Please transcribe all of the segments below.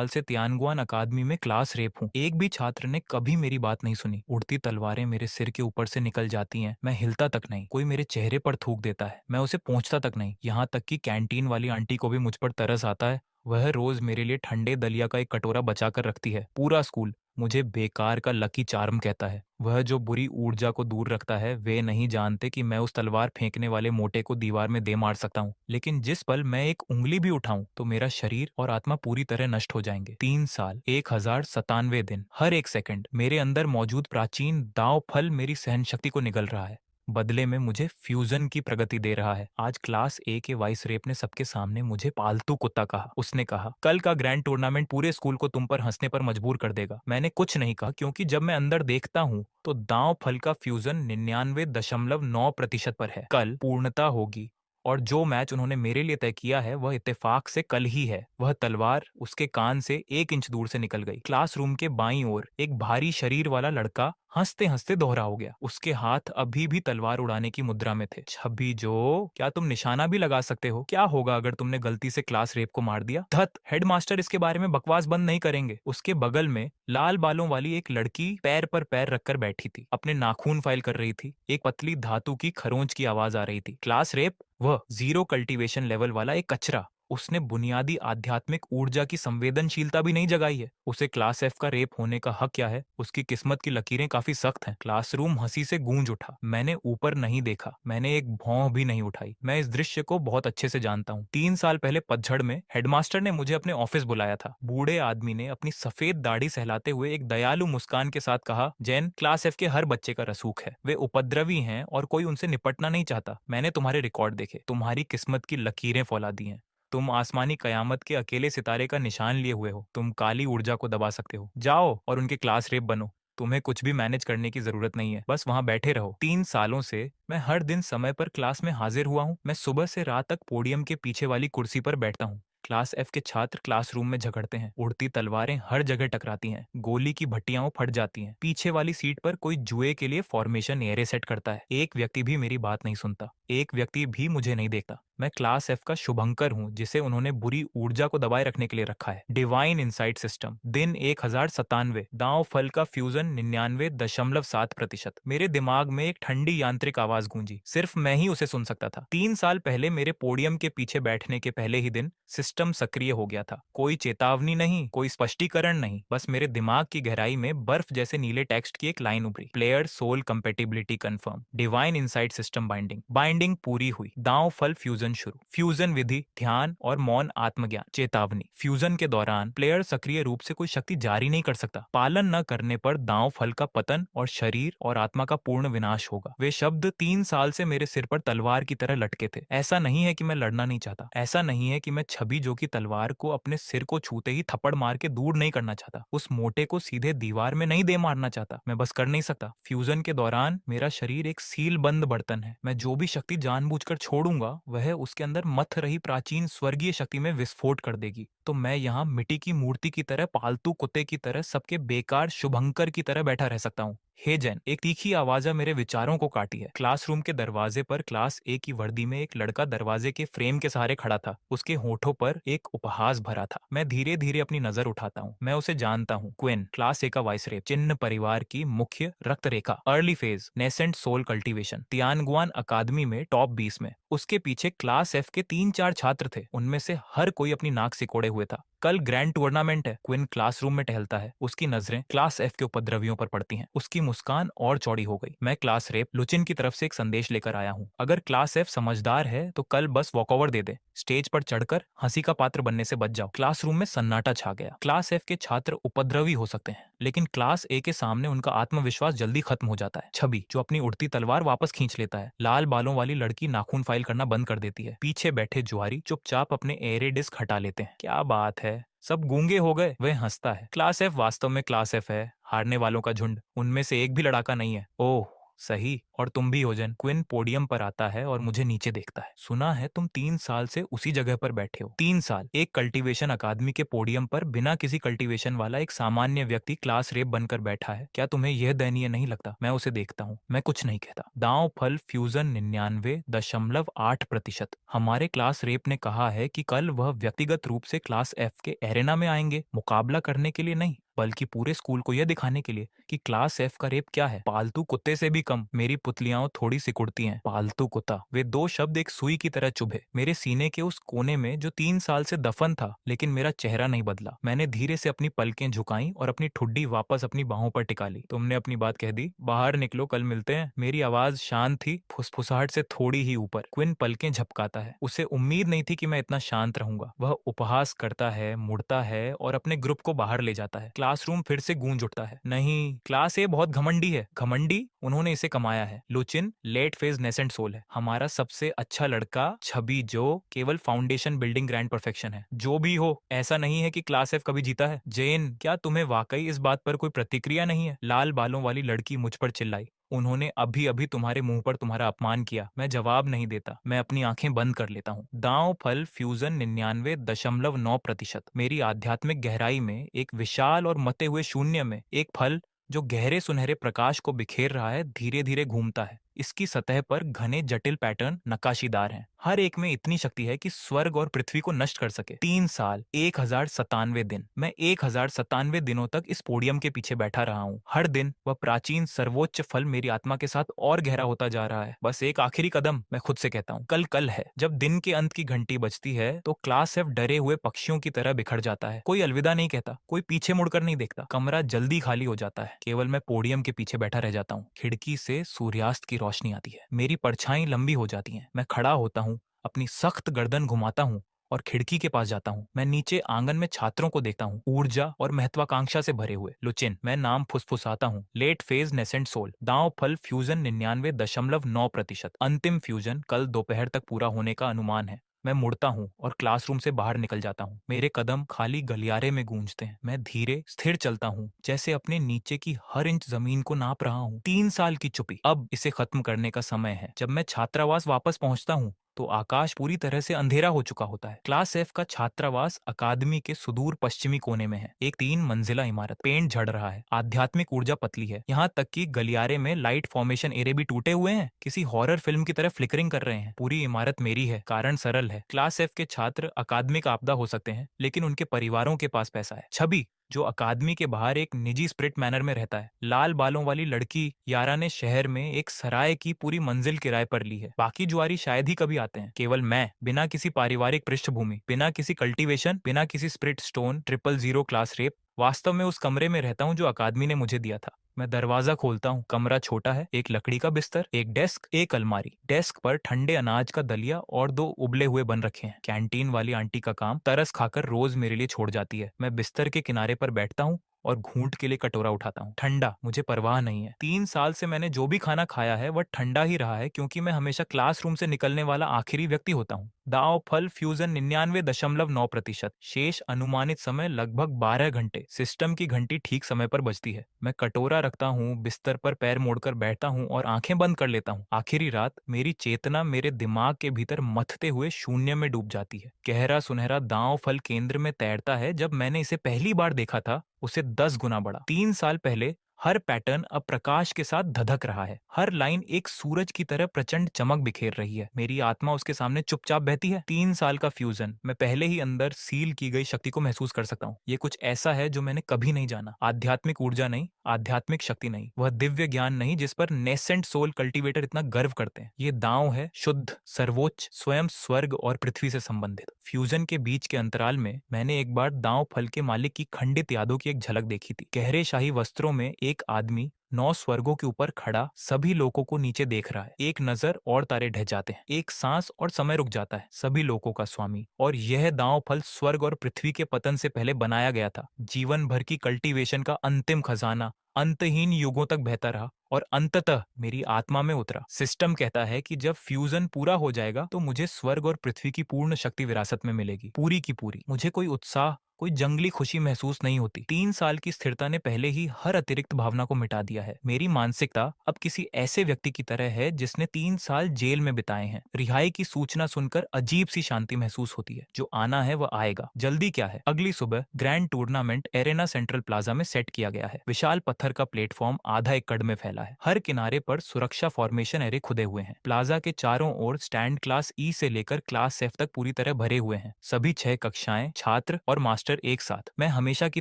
साल से तियानगुआन अकादमी में क्लास रेप हूँ। एक भी छात्र ने कभी मेरी बात नहीं सुनी। उड़ती तलवारें मेरे सिर के ऊपर से निकल जाती हैं। मैं हिलता तक नहीं। कोई मेरे चेहरे पर थूक देता है, मैं उसे पहुंचता तक नहीं। यहाँ तक कि कैंटीन वाली आंटी को भी मुझ पर तरस आता है। वह रोज मेरे लिए ठंडे दलिया का एक कटोरा बचा कर रखती है। पूरा स्कूल मुझे बेकार का लकी चार्म कहता है। वह जो बुरी ऊर्जा को दूर रखता है, वे नहीं जानते कि मैं उस तलवार फेंकने वाले मोटे को दीवार में दे मार सकता हूँ। लेकिन जिस पल मैं एक उंगली भी उठाऊं तो मेरा शरीर और आत्मा पूरी तरह नष्ट हो जाएंगे। 3 साल, 1097 दिन, हर एक सेकंड मेरे अंदर मौजूद प्राचीन दांव फल मेरी सहनशक्ति को निगल रहा है। बदले में मुझे फ्यूजन की प्रगति दे रहा है। आज क्लास ए के वाइस रेप ने सबके सामने मुझे पालतू कुत्ता कहा। उसने कहा, कल का ग्रैंड टूर्नामेंट पूरे स्कूल को तुम पर हंसने पर मजबूर कर देगा। मैंने कुछ नहीं कहा, क्योंकि जब मैं अंदर देखता हूँ तो दांव फल का फ्यूजन 99.9% पर है। कल पूर्णता होगी, और जो मैच उन्होंने मेरे लिए तय किया है वह इत्तेफाक से कल ही है। वह तलवार उसके कान से 1 इंच दूर से निकल गई। क्लासरूम के बाईं ओर एक भारी शरीर वाला लड़का हंसते हंसते दोहरा हो गया। उसके हाथ अभी भी तलवार उड़ाने की मुद्रा में थे। छबी जो, क्या तुम निशाना भी लगा सकते हो? क्या होगा अगर तुमने गलती से क्लास रेप को मार दिया? धत, हेडमास्टर इसके बारे में बकवास बंद नहीं करेंगे। उसके बगल में लाल बालों वाली एक लड़की पैर पर पैर रखकर बैठी थी, अपने नाखून फाइल कर रही थी। एक पतली धातु की खरोंच की आवाज आ रही थी। Class rape? वह जीरो कल्टीवेशन लेवल वाला एक कचरा। उसने बुनियादी आध्यात्मिक ऊर्जा की संवेदनशीलता भी नहीं जगाई है। उसे क्लास एफ का रेप होने का हक क्या है? उसकी किस्मत की लकीरें काफी सख्त हैं। क्लासरूम हंसी से गूंज उठा। मैंने ऊपर नहीं देखा, मैंने एक भौं भी नहीं उठाई। मैं इस दृश्य को बहुत अच्छे से जानता हूँ। 3 साल पहले पतझड़ में हेडमास्टर ने मुझे अपने ऑफिस बुलाया था। बूढ़े आदमी ने अपनी सफेद दाढ़ी सहलाते हुए एक दयालु मुस्कान के साथ कहा, जैन, क्लास एफ के हर बच्चे का रसूख है। वे उपद्रवी हैं और कोई उनसे निपटना नहीं चाहता। मैंने तुम्हारे रिकॉर्ड देखे, तुम्हारी किस्मत की लकीरें फौला दी हैं। तुम आसमानी कयामत के अकेले सितारे का निशान लिए हुए हो। तुम काली ऊर्जा को दबा सकते हो। जाओ और उनके क्लास रेप बनो। तुम्हें कुछ भी मैनेज करने की जरूरत नहीं है, बस वहां बैठे रहो। 3 सालों से मैं हर दिन समय पर क्लास में हाजिर हुआ हूँ। मैं सुबह से रात तक पोडियम के पीछे वाली कुर्सी पर बैठता हूँ। क्लास एफ के छात्र क्लासरूम में झगड़ते हैं। उड़ती तलवारें हर जगह टकराती हैं। गोली की भट्टियां फट जाती हैं। पीछे वाली सीट पर कोई जुए के लिए फॉर्मेशन एरे सेट करता है। एक व्यक्ति भी मेरी बात नहीं सुनता। एक व्यक्ति भी मुझे नहीं देखता। मैं क्लास एफ का शुभंकर हूँ, जिसे उन्होंने बुरी ऊर्जा को दबाए रखने के लिए रखा है। डिवाइन इनसाइट सिस्टम, दिन 1097, दांव फल का फ्यूजन 99.7%। मेरे दिमाग में एक ठंडी यांत्रिक आवाज गूंजी। सिर्फ मैं ही उसे सुन सकता था। 3 साल पहले मेरे पोडियम के पीछे बैठने के पहले ही दिन सिस्टम सक्रिय हो गया था। कोई चेतावनी नहीं, कोई स्पष्टीकरण नहीं, बस मेरे दिमाग की गहराई में बर्फ जैसे नीले टेक्स्ट की एक लाइन उभरी, player soul compatibility confirm, divine insight system binding. Binding पूरी हुई। दांव फल फ्यूजन शुरू। फ्यूजन विधि, ध्यान और मौन आत्मज्ञान। चेतावनी, फ्यूजन के दौरान प्लेयर सक्रिय रूप से कोई शक्ति जारी नहीं कर सकता। पालन न करने पर दांव फल का पतन और शरीर और आत्मा का पूर्ण विनाश होगा। वे शब्द 3 साल से मेरे सिर पर तलवार की तरह लटके थे। ऐसा नहीं है कि मैं लड़ना नहीं चाहता, ऐसा नहीं है कि मैं छवि जो की तलवार को अपने सिर को छूते ही थप्पड़ मार के दूर नहीं करना चाहता, उस मोटे को सीधे दीवार में नहीं दे मारना चाहता। मैं बस कर नहीं सकता। फ्यूजन के दौरान मेरा शरीर एक सील बंद बर्तन है। मैं जो भी शक्ति जानबूझकर छोड़ूंगा वह उसके अंदर मथ रही प्राचीन स्वर्गीय शक्ति में विस्फोट कर देगी। तो मैं यहाँ मिट्टी की मूर्ति की तरह, पालतू कुत्ते की तरह, सबके बेकार शुभंकर की तरह बैठा रह सकता हूँ। हे जैन, एक तीखी आवाज मेरे विचारों को काटी है। क्लासरूम के दरवाजे पर क्लास ए की वर्दी में एक लड़का दरवाजे के फ्रेम के सहारे खड़ा था। उसके होठों पर एक उपहास भरा था। मैं धीरे धीरे अपनी नजर उठाता हूँ। मैं उसे जानता हूँ। क्विन, क्लास ए का वाइस रेप, चिन्ह परिवार की मुख्य रक्त रेखा, early phase, nascent soul cultivation, Tianguan अकादमी में टॉप 20 में। उसके पीछे क्लास एफ के 3-4 छात्र थे। उनमें से हर कोई अपनी नाक सिकोड़े हुए था। कल ग्रैंड टूर्नामेंट है। क्विन क्लासरूम में टहलता है। उसकी नजरें क्लास एफ के उपद्रवियों पर पड़ती हैं। उसकी मुस्कान और चौड़ी हो गई। मैं क्लास रेप लुचिन की तरफ से एक संदेश लेकर आया हूँ। अगर क्लास एफ समझदार है तो कल बस वॉकओवर दे दे। स्टेज पर चढ़कर हंसी का पात्र बनने से बच जाओ। क्लासरूम में सन्नाटा छा गया। क्लास एफ के छात्र उपद्रवी हो सकते हैं, लेकिन क्लास ए के सामने उनका आत्मविश्वास जल्दी खत्म हो जाता है। छवि, जो अपनी उड़ती तलवार वापस खींच लेता है। लाल बालों वाली लड़की नाखून फाइल करना बंद कर देती है। पीछे बैठे जुआरी चुपचाप अपने एरे डिस्क हटा लेते हैं। क्या बात है, सब गूंगे हो गए। वह हंसता है। क्लास एफ वास्तव में क्लास एफ है, हारने वालों का झुंड। उनमें से एक भी लड़ाका नहीं है। ओह, सही, और तुम भी योजन। क्विन पोडियम पर आता है और मुझे नीचे देखता है। सुना है तुम 3 साल से उसी जगह पर बैठे हो। 3 साल एक कल्टीवेशन अकादमी के पोडियम पर बिना किसी कल्टीवेशन वाला एक सामान्य व्यक्ति क्लास रेप बनकर बैठा है। क्या तुम्हें यह दयनीय नहीं लगता? मैं उसे देखता हूँ, मैं कुछ नहीं कहता। दांव फल फ्यूजन 99.8%। हमारे क्लास रेप ने कहा है कि कल वह व्यक्तिगत रूप से क्लास एफ के एरेना में आएंगे, मुकाबला करने के लिए नहीं बल्कि पूरे स्कूल को यह दिखाने के लिए कि क्लास एफ का रेप क्या है। पालतू कुत्ते से भी कम। मेरी पुतलियां थोड़ी सिकुड़ती हैं। पालतू कुत्ता, वे दो शब्द एक सुई की तरह चुभे मेरे सीने के उस कोने में जो 3 साल से दफन था। लेकिन मेरा चेहरा नहीं बदला। मैंने धीरे से अपनी पलकें झुकाई और अपनी ठुड्डी वापस अपनी बाहों पर टिका ली। तुमने अपनी बात कह दी, बाहर निकलो, कल मिलते हैं। मेरी आवाज शांत थी, फुसफुसाहट से थोड़ी ही ऊपर। क्विन पलकें झपकाता है। उसे उम्मीद नहीं थी कि मैं इतना शांत रहूंगा। वह उपहास करता है, मुड़ता है और अपने ग्रुप को बाहर ले जाता है। क्लासरूम फिर से गूंज उठता है। नहीं, क्लास ए बहुत घमंडी है। घमंडी? उन्होंने इसे कमाया है। लुचिन लेट फेज नेसेंट सोल है। हमारा सबसे अच्छा लड़का छवि जो केवल फाउंडेशन बिल्डिंग ग्रैंड परफेक्शन है। जो भी हो, ऐसा नहीं है कि क्लास एफ कभी जीता है। जेन, क्या तुम्हें वाकई इस बात पर कोई प्रतिक्रिया नहीं है? लाल बालों वाली लड़की मुझ पर चिल्लाई। उन्होंने अभी अभी तुम्हारे मुंह पर तुम्हारा अपमान किया। मैं जवाब नहीं देता, मैं अपनी आंखें बंद कर लेता हूँ। दांव फल फ्यूजन 99.9%। मेरी आध्यात्मिक गहराई में एक विशाल और मते हुए शून्य में एक फल जो गहरे सुनहरे प्रकाश को बिखेर रहा है, धीरे धीरे घूमता है। इसकी सतह पर घने जटिल पैटर्न नक्काशीदार हैं। हर एक में इतनी शक्ति है कि स्वर्ग और पृथ्वी को नष्ट कर सके। 3 साल, 1097 दिन। मैं 1097 दिनों तक इस पोडियम के पीछे बैठा रहा हूँ। हर दिन वह प्राचीन सर्वोच्च फल मेरी आत्मा के साथ और गहरा होता जा रहा है। बस एक आखिरी कदम, मैं खुद से कहता हूँ। कल कल है। जब दिन के अंत की घंटी बजती है तो क्लास एफ डरे हुए पक्षियों की तरह बिखर जाता है। कोई अलविदा नहीं कहता, कोई पीछे मुड़कर नहीं देखता। कमरा जल्दी खाली हो जाता है। केवल मैं पोडियम के पीछे बैठा रह जाता हूँ। खिड़की से सूर्यास्त की रोशनी आती है। मेरी परछाई लंबी हो जाती है। मैं खड़ा होता हूँ, अपनी सख्त गर्दन घुमाता हूँ और खिड़की के पास जाता हूँ। मैं नीचे आंगन में छात्रों को देखता हूँ, ऊर्जा और महत्वाकांक्षा से भरे हुए। लुचिन, मैं नाम फुसफुसाता हूँ। Late phase nascent soul. दांव फल फ्यूजन 99.9%। अंतिम फ्यूजन कल दोपहर तक पूरा होने का अनुमान है। मैं मुड़ता हूँ और क्लासरूम से बाहर निकल जाता हूँ। मेरे कदम खाली गलियारे में गूंजते हैं। मैं धीरे स्थिर चलता हूँ, जैसे अपने नीचे की हर इंच जमीन को नाप रहा हूँ। 3 साल की चुप्पी, अब इसे खत्म करने का समय है। जब मैं छात्रावास वापस पहुंचता हूँ तो आकाश पूरी तरह से अंधेरा हो चुका होता है। क्लास एफ का छात्रावास अकादमी के सुदूर पश्चिमी कोने में है। एक 3 मंजिला इमारत। पेंट झड़ रहा है। आध्यात्मिक ऊर्जा पतली है। यहाँ तक कि गलियारे में लाइट फॉर्मेशन एरे भी टूटे हुए हैं, किसी हॉरर फिल्म की तरह फ्लिकरिंग कर रहे हैं। पूरी इमारत मेरी है। कारण सरल है, क्लास एफ के छात्र अकादमिक आपदा हो सकते हैं, लेकिन उनके परिवारों के पास पैसा है। छवि, जो अकादमी के बाहर एक निजी स्प्रिट मैनर में रहता है। लाल बालों वाली लड़की यारा ने शहर में एक सराय की पूरी मंजिल किराए पर ली है। बाकी जुआरी शायद ही कभी आते हैं। केवल मैं, बिना किसी पारिवारिक पृष्ठभूमि, बिना किसी कल्टीवेशन, बिना किसी स्प्रिट स्टोन 000 क्लास रेप, वास्तव में उस कमरे में रहता हूँ जो अकादमी ने मुझे दिया था। मैं दरवाजा खोलता हूँ। कमरा छोटा है। एक लकड़ी का बिस्तर, एक डेस्क, एक अलमारी। डेस्क पर ठंडे अनाज का दलिया और 2 उबले हुए बन रखे हैं। कैंटीन वाली आंटी का काम तरस खाकर रोज मेरे लिए छोड़ जाती है। मैं बिस्तर के किनारे पर बैठता हूँ और घूंट के लिए कटोरा उठाता हूँ। ठंडा, मुझे परवाह नहीं है। 3 साल से मैंने जो भी खाना खाया है वह ठंडा ही रहा है, क्योंकि मैं हमेशा क्लासरूम से निकलने वाला आखिरी व्यक्ति होता हूँ। दाव फल फ्यूजन 99.9%। शेष अनुमानित समय लगभग 12 घंटे। सिस्टम की घंटी ठीक समय पर बजती है। मैं कटोरा रखता हूँ, बिस्तर पर पैर मोड़कर बैठता हूँ और आंखें बंद कर लेता हूँ। आखिरी रात मेरी चेतना मेरे दिमाग के भीतर मथते हुए शून्य में डूब जाती है। गहरा सुनहरा दांव फल केंद्र में तैरता है। जब मैंने इसे पहली बार देखा था उसे 10 गुना बढ़ा। 3 साल पहले हर पैटर्न अब प्रकाश के साथ धधक रहा है। हर लाइन एक सूरज की तरह प्रचंड चमक बिखेर रही है। मेरी आत्मा उसके सामने चुपचाप बहती है। 3 साल का फ्यूजन। मैं पहले ही अंदर सील की गई शक्ति को महसूस कर सकता हूँ। ये कुछ ऐसा है जो मैंने कभी नहीं जाना। आध्यात्मिक ऊर्जा नहीं, आध्यात्मिक शक्ति नहीं, वह दिव्य ज्ञान नहीं जिस पर नेसेंट सोल कल्टीवेटर इतना गर्व करते हैं। ये दांव है, शुद्ध, सर्वोच्च, स्वयं स्वर्ग और पृथ्वी से संबंधित। फ्यूजन के बीच के अंतराल में मैंने एक बार दांव फल के मालिक की खंडित यादों की एक झलक देखी थी। गहरे शाही वस्त्रों में एक आदमी 9 स्वर्गों के ऊपर खड़ा सभी लोगों को नीचे देख रहा है। एक नजर और तारे ढह जाते हैं। एक सांस और समय रुक जाता है। सभी लोगों का स्वामी। और यह दांव फल स्वर्ग और पृथ्वी के पतन से पहले बनाया गया था। जीवन भर की कल्टीवेशन का अंतिम खजाना अंतहीन युगों तक बहता रहा और अंततः मेरी आत्मा में उतरा। सिस्टम कहता है कि जब फ्यूजन पूरा हो जाएगा तो मुझे स्वर्ग और पृथ्वी की पूर्ण शक्ति विरासत में मिलेगी, पूरी की पूरी। मुझे कोई उत्साह, कोई जंगली खुशी महसूस नहीं होती। 3 साल की स्थिरता ने पहले ही हर अतिरिक्त भावना को मिटा दिया है। मेरी मानसिकता अब किसी ऐसे व्यक्ति की तरह है जिसने 3 साल जेल में बिताए हैं। रिहाई की सूचना सुनकर अजीब सी शांति महसूस होती है। जो आना है वह आएगा, जल्दी क्या है। अगली सुबह grand tournament arena central plaza में सेट किया गया है। विशाल पत्थर का प्लेटफॉर्म आधा एकड़ में फैला है। हर किनारे पर सुरक्षा फॉर्मेशन एरे खुदे हुए हैं। प्लाजा के चारों ओर स्टैंड क्लास ई से लेकर क्लास एफ तक पूरी तरह भरे हुए हैं। सभी 6 कक्षाएं, छात्र और मास्टर एक साथ। मैं हमेशा की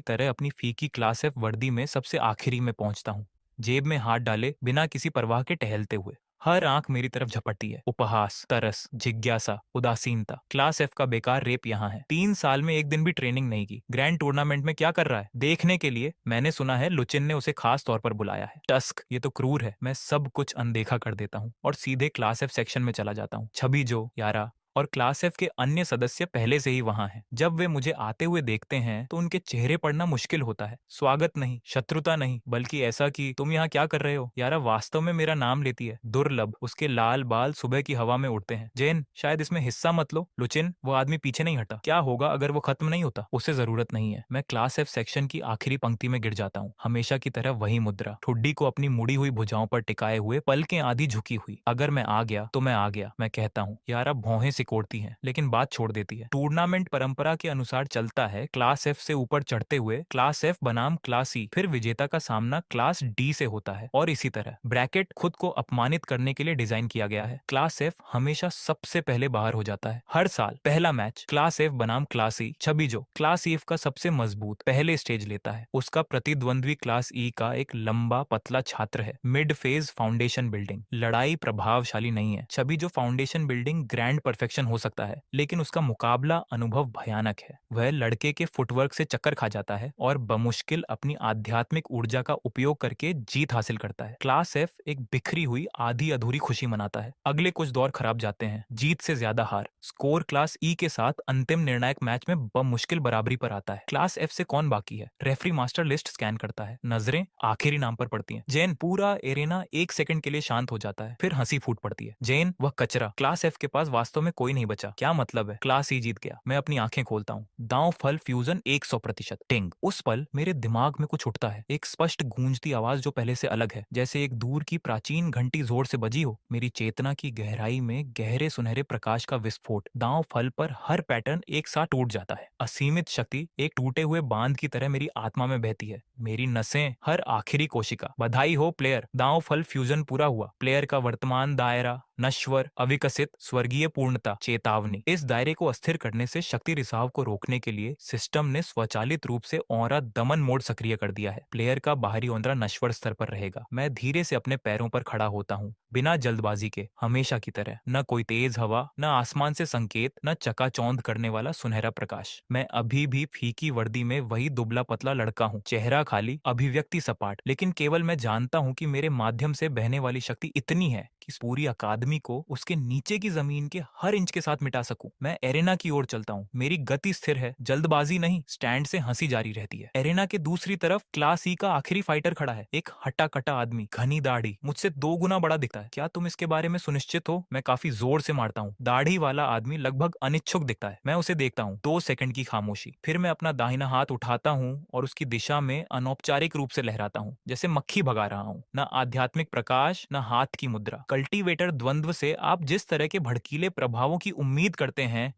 तरह अपनी फीकी क्लास एफ वर्दी में सबसे आखिरी में पहुंचता हूँ, जेब में हाथ डाले बिना किसी परवाह के टहलते हुए। हर आंख मेरी तरफ झपटती है। उपहास, तरस, जिज्ञासा, उदासीनता। क्लास एफ का बेकार रेप यहाँ है। 3 साल में एक दिन भी ट्रेनिंग नहीं की। ग्रैंड टूर्नामेंट में क्या कर रहा है देखने के लिए। मैंने सुना है लुचिन ने उसे खास तौर पर बुलाया है। टस्क, ये तो क्रूर है। मैं सब कुछ अनदेखा कर देता हूँ और सीधे क्लास एफ सेक्शन में चला जाता हूँ। छवि, जो, यारा और क्लास एफ के अन्य सदस्य पहले से ही वहां हैं। जब वे मुझे आते हुए देखते हैं तो उनके चेहरे पढ़ना मुश्किल होता है। स्वागत नहीं, शत्रुता नहीं, बल्कि ऐसा कि तुम यहाँ क्या कर रहे हो। यारा वास्तव में मेरा नाम लेती है। दुर्लभ। उसके लाल बाल सुबह की हवा में उड़ते हैं। जैन, शायद इसमें हिस्सा मत लो। लुचिन, वो आदमी पीछे नहीं हटा। क्या होगा अगर वो खत्म नहीं होता। उसे जरूरत नहीं है। मैं क्लास एफ सेक्शन की आखिरी पंक्ति में गिर जाता हूँ। हमेशा की तरह वही मुद्रा, ठुड्डी को अपनी मुड़ी हुई भुजाओं पर टिकाए हुए, पलकें आधी झुकी हुई। अगर मैं आ गया तो मैं आ गया, मैं कहता हूँ। यारा भौहें सिकोड़ती हैं लेकिन बात छोड़ देती है। टूर्नामेंट परंपरा के अनुसार चलता है। क्लास एफ से ऊपर चढ़ते हुए क्लास एफ बनाम क्लास ई, फिर विजेता का सामना क्लास डी से होता है और इसी तरह। ब्रैकेट खुद को अपमानित करने के लिए डिजाइन किया गया है। क्लास एफ हमेशा सबसे पहले बाहर हो जाता है। हर साल पहला मैच क्लास एफ बनाम क्लास ई। छवि, जो क्लास एफ का सबसे मजबूत, पहले स्टेज लेता है। उसका प्रतिद्वंद्वी क्लास ई का एक लंबा पतला छात्र है। Mid phase foundation building. लड़ाई प्रभावशाली नहीं है। छवि, जो फाउंडेशन बिल्डिंग ग्रैंड परफेक्शन हो सकता है, लेकिन उसका मुकाबला अनुभव भयानक है। वह लड़के के फुटवर्क से चक्कर खा जाता है और बमुश्किल अपनी आध्यात्मिक ऊर्जा का उपयोग करके जीत हासिल करता है। क्लास एफ एक बिखरी हुई आधी अधूरी खुशी मनाता है। अगले कुछ दौर खराब जाते हैं, जीत से ज्यादा हार। स्कोर क्लास ई के साथ अंतिम निर्णायक मैच में बमुश्किल बराबरी पर आता है। क्लास एफ से कौन बाकी है। रेफरी मास्टर लिस्ट स्कैन करता है। नजरें आखिरी नाम पर पड़ती हैं। जैन। पूरा एरेना एक सेकंड के लिए शांत हो जाता है, फिर हंसी फूट पड़ती है। जैन, वह कचरा। क्लास एफ के पास वास्तव में कोई नहीं बचा। क्या मतलब है। क्लास ही जीत गया। मैं अपनी आंखें खोलता हूँ। दांव फल फ्यूजन 100%। टिंग। उस पल मेरे दिमाग में कुछ उठता है। एक स्पष्ट गूंजती आवाज जो पहले से अलग है, जैसे एक दूर की प्राचीन घंटी जोर से बजी हो। मेरी चेतना की गहराई में गहरे सुनहरे प्रकाश का विस्फोट। दांव फल पर हर पैटर्न एक साथ टूट जाता है। असीमित शक्ति एक टूटे हुए बांध की तरह मेरी आत्मा में बहती है। मेरी नसें, हर आखिरी कोशिका। बधाई हो प्लेयर, दांव फल फ्यूजन पूरा हुआ। प्लेयर का वर्तमान दायरा नश्वर, अविकसित, स्वर्गीय पूर्णता। चेतावनी। इस दायरे को अस्थिर करने से शक्ति रिसाव को रोकने के लिए सिस्टम ने स्वचालित रूप से औरा दमन मोड सक्रिय कर दिया है। प्लेयर का बाहरी औंदरा नश्वर स्तर पर रहेगा। मैं धीरे से अपने पैरों पर खड़ा होता हूँ, बिना जल्दबाजी के, हमेशा की तरह। न कोई तेज हवा, न आसमान से संकेत, न चकाचौंध करने वाला सुनहरा प्रकाश। मैं अभी भी फीकी वर्दी में वही दुबला पतला लड़का हूँ। चेहरा खाली, अभिव्यक्ति सपाट, लेकिन केवल मैं जानता हूँ कि मेरे माध्यम से बहने वाली शक्ति इतनी है कि इस पूरी अकादमी को उसके नीचे की जमीन के हर इंच के साथ मिटा सकूं। मैं एरेना की ओर चलता हूँ। मेरी गति स्थिर है, जल्दबाजी नहीं। स्टैंड से हंसी जारी रहती है। एरेना के दूसरी तरफ क्लास ई का आखिरी फाइटर खड़ा है। एक हटा कटा आदमी, घनी दाढ़ी, मुझसे 2 गुना बड़ा दिखता है। क्या तुम इसके बारे में सुनिश्चित हो। मैं काफी जोर से मारता हूँ। दाढ़ी वाला आदमी लगभग अनिच्छुक दिखता है। मैं उसे देखता हूँ। 2 सेकंड की खामोशी। फिर मैं अपना दाहिना हाथ उठाता हूँ और उसकी दिशा में अनौपचारिक रूप से लहराता हूँ, जैसे मक्खी भगा रहा हूँ। न आध्यात्मिक प्रकाश, न हाथ की मुद्रा। कल्टीवेटर द्वंद्व से आप जिस तरह के भड़कीले प्रभावों की उम्मीद करते हैं,